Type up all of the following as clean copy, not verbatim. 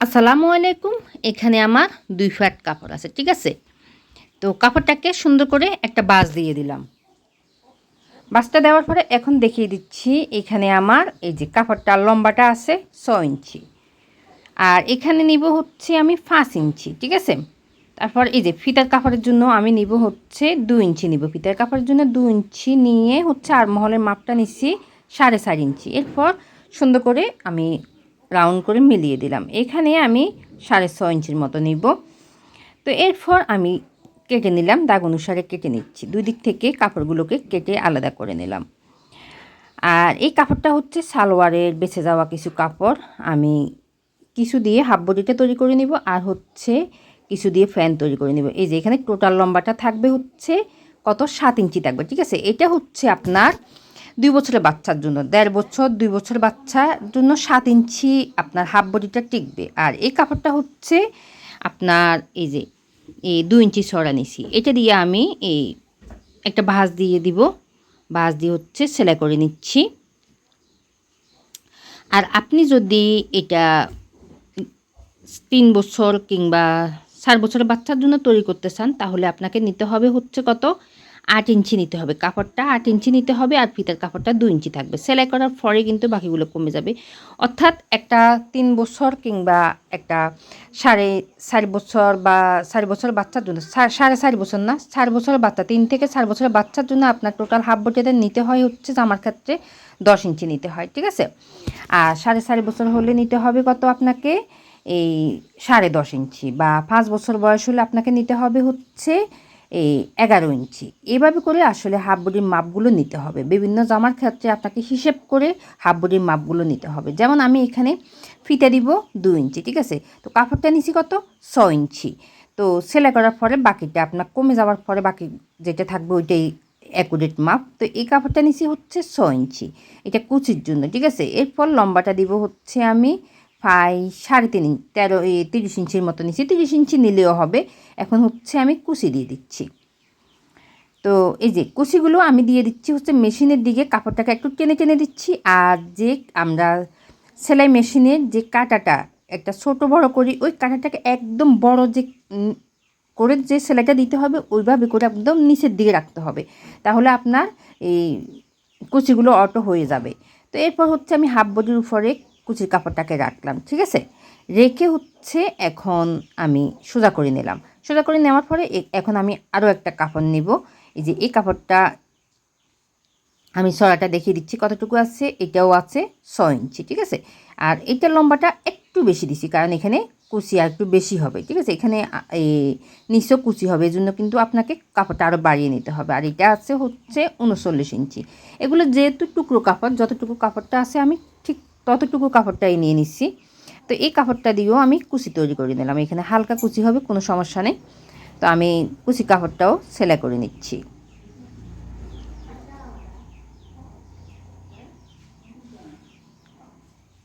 আসসালামু আলাইকুম। এখানে আমার ২ ফ্যাট কাপড় আছে, ঠিক আছে? তো কাপড়টাকে সুন্দর করে একটা বাঁশ দিয়ে দিলাম। বাঁশটা দেওয়ার পরে এখন দেখিয়ে দিচ্ছি এখানে আমার এই যে কাপড়টার লম্বাটা আছে ৬ ইঞ্চি। আর এখানে নিব হচ্ছে আমি ৫ ইঞ্চি, ঠিক আছে? তারপর এই যে ফিতার কাপড়ের জন্য আমি নিব হচ্ছে ২ ইঞ্চি নিব। ফিতার কাপড়ের জন্য ২ ইঞ্চি নিয়ে হচ্ছে আরমহলের মাপটা নিচ্ছি ৪.৫ ইঞ্চি। এরপর সুন্দর করে আমি রাউন্ড করে মিলিয়ে দিলাম। এখানে আমি ৬.৫ ইঞ্চির মতো নিব। তো এরপর আমি কেটে নিলাম, দাগ অনুসারে কেটে নিচ্ছি। দুই দিক থেকে কাপড়গুলোকে কেটে আলাদা করে নিলাম। আর এই কাপড়টা হচ্ছে সালোয়ারের বেঁচে যাওয়া কিছু কাপড়। আমি কিছু দিয়ে হাফ বডিটা তৈরি করে নিব, আর হচ্ছে কিছু দিয়ে ফ্যান তৈরি করে নিব। এই যে এখানে টোটাল লম্বাটা থাকবে হচ্ছে কত ৭ ইঞ্চি থাকবে, ঠিক আছে? এটা হচ্ছে আপনার ২ বছরের বাচ্চার জন্য, ১.৫ বছর ২ বছরের বাচ্চার জন্য ৭ ইঞ্চি আপনার হাফ বডিটা টিকবে। আর এই কাপড়টা হচ্ছে আপনার এই যে এই ২ ইঞ্চি ছড়া নিছি, এটা দিয়ে আমি এই একটা ভাঁজ দিয়ে দিব। ভাঁজ দিয়ে হচ্ছে সেলাই করে নিচ্ছি। আর আপনি যদি এটা ৩ বছর কিংবা ৪ বছরের বাচ্চার জন্য তৈরি করতে চান, তাহলে আপনাকে নিতে হবে হচ্ছে কত ৮ ইঞ্চি নিতে হবে। কাপড়টা ৮ ইঞ্চি নিতে হবে, আর ফিতার কাপড়টা ২ ইঞ্চি থাকবে। সেলাই করার পরে কিন্তু বাকিগুলো কমে যাবে। অর্থাৎ একটা ৩ বছর কিংবা একটা ৪.৫ বছর বা ৪ বছরের বাচ্চার জন্য ৪.৫ বছর না, ৪ বছরের বাচ্চা, ৩ থেকে ৪ বছরের বাচ্চার জন্য আপনার টোটাল হাফ বডিতে নিতে হয় হচ্ছে জামার ক্ষেত্রে ১০ ইঞ্চি নিতে হয়, ঠিক আছে? আর ৪.৫ বছর হলে নিতে হবে কত আপনাকে এই ১০.৫ ইঞ্চি, বা ৫ বছর বয়স হলে আপনাকে নিতে হবে হচ্ছে এই ১১ ইঞ্চি। এভাবে করে আসলে হাফ বডির মাপগুলো নিতে হবে। বিভিন্ন জামার ক্ষেত্রে আপনাকে হিসেব করে হাফ বডির মাপগুলো নিতে হবে। যেমন আমি এখানে ফিতা দিব ২ ইঞ্চি, ঠিক আছে? তো কাপড়টা নিছি কত ৬ ইঞ্চি। তো সেলাই করার পরে বাকিটা আপনার কমে যাওয়ার পরে বাকি যেটা থাকবে ওইটাই অ্যাকুরেট মাপ। তো এই কাপড়টা নিছি হচ্ছে ৬ ইঞ্চি, এটা কুচির জন্য, ঠিক আছে? এরপর লম্বাটা দিব হচ্ছে আমি ৩.৫ ইঞ্চির মতো নিচ্ছি। ৩০ ইঞ্চি নিলেও হবে। এখন হচ্ছে আমি কুচি দিয়ে দিচ্ছি। তো এই যে কুচিগুলো আমি দিয়ে দিচ্ছি হচ্ছে মেশিনের দিকে, কাপড়টাকে একটু টেনে টেনে দিচ্ছি। আর যে আমরা সেলাই মেশিনের যে কাঁটাটা একটা ছোট বড় করি, ওই কাঁটাটাকে একদম বড় যে করে যে সেলাইটা দিতে হবে ওইভাবে করে একদম নিচের দিকে রাখতে হবে। তাহলে আপনার এই কুচিগুলো অটো হয়ে যাবে। তো এরপর হচ্ছে আমি হাফ বডির উপরে কুচির কাপড়টাকে রাখলাম, ঠিক আছে? রেখে হচ্ছে এখন আমি সোজা করে নিলাম। সোজা করে নেওয়ার পরে এখন আমি আরও একটা কাপড় নেব। এই যে এই কাপড়টা আমি ছড়াটা দেখিয়ে দিচ্ছি কতটুকু আছে। এটাও আছে ৬ ইঞ্চি, ঠিক আছে? আর এইটার লম্বাটা একটু বেশি দিছি, কারণ এখানে কুচি আর একটু বেশি হবে, ঠিক আছে? এখানে এই নিচেও কুচি হবে, এই জন্য কিন্তু আপনাকে কাপড়টা আরও বাড়িয়ে নিতে হবে। আর এটা আছে হচ্ছে ৩৯ ইঞ্চি। এগুলো যেহেতু টুকরো কাপড়, যতটুকু কাপড়টা আছে আমি ঠিক ততটুকু কাপড়টাই নিয়ে নিচ্ছি। তো এই কাপড়টা দিয়েও আমি কুচি তৈরি করে নিলাম। এখানে হালকা কুচি হবে, কোনো সমস্যা নেই। তো আমি কুচি কাপড়টাও সেলাই করে নিচ্ছি।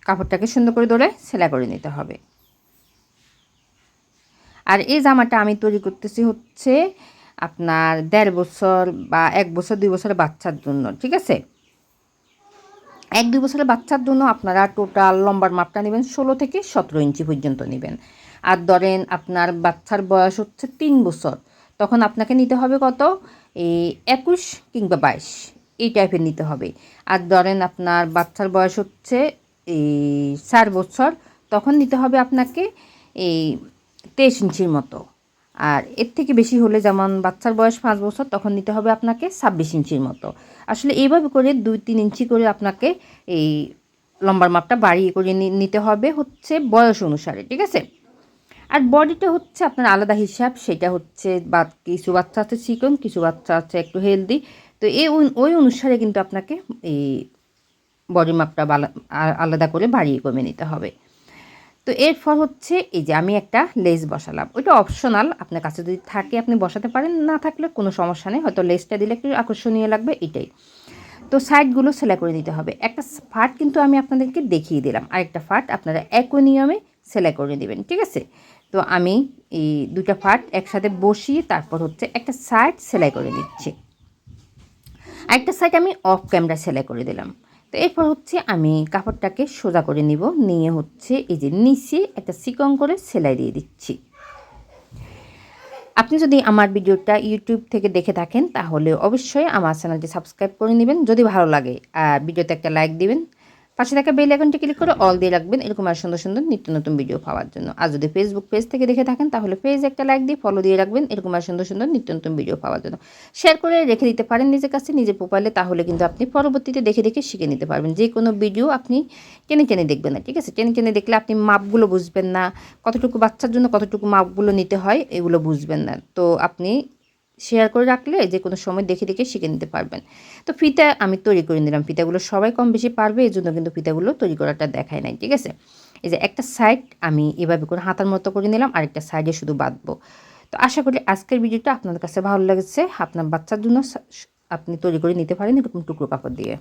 কাপড়টাকে সুন্দর করে ধরে সেলাই করে নিতে হবে। আর এই জামাটা আমি তৈরি করতেছি হচ্ছে আপনার ১.৫ বছর বা ১ বছর ২ বছরের বাচ্চার জন্য, ঠিক আছে? ১-২ বছরের বাচ্চার জন্য আপনারা টোটাল লম্বার মাপটা নেবেন ১৬ থেকে ১৭ ইঞ্চি পর্যন্ত নেবেন। আর ধরেন আপনার বাচ্চার বয়স হচ্ছে ৩ বছর, তখন আপনাকে নিতে হবে কত এই ২১ কিংবা ২২ এই টাইপের নিতে হবে। আর ধরেন আপনার বাচ্চার বয়স হচ্ছে এই ৪ বছর, তখন নিতে হবে আপনাকে এই ২৩ ইঞ্চির মতো। আর এর থেকে বেশি হলে, যেমন বাচ্চার বয়স ৫ বছর, তখন নিতে হবে আপনাকে ২৬ ইঞ্চির মতো। আসলে এইভাবে করে ২-৩ ইঞ্চি করে আপনাকে এই লম্বার মাপটা বাড়িয়ে করে নিতে হবে হচ্ছে বয়স অনুসারে, ঠিক আছে? আর বডিটা হচ্ছে আপনার আলাদা হিসাব, সেটা হচ্ছে বা কিছু বাচ্চা আছে চিকন, কিছু বাচ্চা আছে একটু হেলদি। তো ওই অনুসারে কিন্তু আপনাকে এই বডি মাপটা আলাদা করে বাড়িয়ে কমে নিতে হবে। তো এরপর হচ্ছে এই যে আমি একটা লেস বসালাম, ওইটা অপশনাল, আপনার কাছে যদি থাকে আপনি বসাতে পারেন, না থাকলে কোনো সমস্যা নেই, হয়তো লেসটা দিলে একটু আকর্ষণীয় লাগবে এটাই। তো সাইডগুলো সেলাই করে দিতে হবে। একটা ফাট কিন্তু আমি আপনাদেরকে দেখিয়ে দিলাম, আরেকটা ফাট আপনারা একই নিয়মে সেলাই করে দেবেন, ঠিক আছে? তো আমি এই দুটা ফাট একসাথে বসিয়ে তারপর হচ্ছে একটা সাইড সেলাই করে দিচ্ছি, আরেকটা সাইড আমি অফ ক্যামেরা সেলাই করে দিলাম। তো এরপর হচ্ছে আমি কাপড়টাকে সোজা করে নিব, নিয়ে হচ্ছে এই যে নিচে একটা চিকন করে সেলাই দিয়ে দিচ্ছি। আপনি যদি আমার ভিডিওটা ইউটিউব থেকে দেখে থাকেন তাহলে অবশ্যই আমার চ্যানেলটি সাবস্ক্রাইব করে নেবেন যদি ভালো লাগে, আর ভিডিওতে একটা লাইক দিবেন, পাশে থাকা বেল আইকনটি ক্লিক করে অল দিয়ে রাখবেন এরকম আর সুন্দর সুন্দর নিত্য নতুন ভিডিও পাওয়ার জন্য। আর যদি ফেসবুক পেজ থেকে দেখে থাকেন তাহলে পেজে একটা লাইক দিয়ে ফলো দিয়ে রাখবেন এরকম আর সুন্দর সুন্দর নিত্য নতুন ভিডিও পাওয়ার জন্য। শেয়ার করে রেখে দিতে পারেন নিজের কাছে নিজের প্রোফাইলে, তাহলে কিন্তু আপনি পরবর্তীতে দেখে দেখে শিখে নিতে পারবেন। যে কোনো ভিডিও আপনি টেনে টেনে দেখবেন না, ঠিক আছে? টেনে টেনে দেখলে আপনি মাপগুলো বুঝবেন না, কতটুকু বাচ্চার জন্য কতটুকু মাপগুলো নিতে হয় এগুলো বুঝবেন না। তো আপনি শেয়ার করে রাখলে যে কোনো সময় দেখে দেখে শিখে নিতে পারবেন। তো ফিতা আমি তৈরি করে নিলাম। ফিতাগুলো সবাই কম বেশি পারবে, এই জন্য কিন্তু ফিতাগুলো তৈরি করাটা দেখায় নাই, ঠিক আছে? এই যে একটা সাইড আমি এভাবে করে হাতার মতো করে নিলাম, আরেকটা সাইডে শুধু বাঁধবো। তো আশা করি আজকের ভিডিওটা আপনাদের কাছে ভালো লেগেছে। আপনার বাচ্চার জন্য আপনি তৈরি করে নিতে পারেন এরকম টুকরো কাপড় দিয়ে।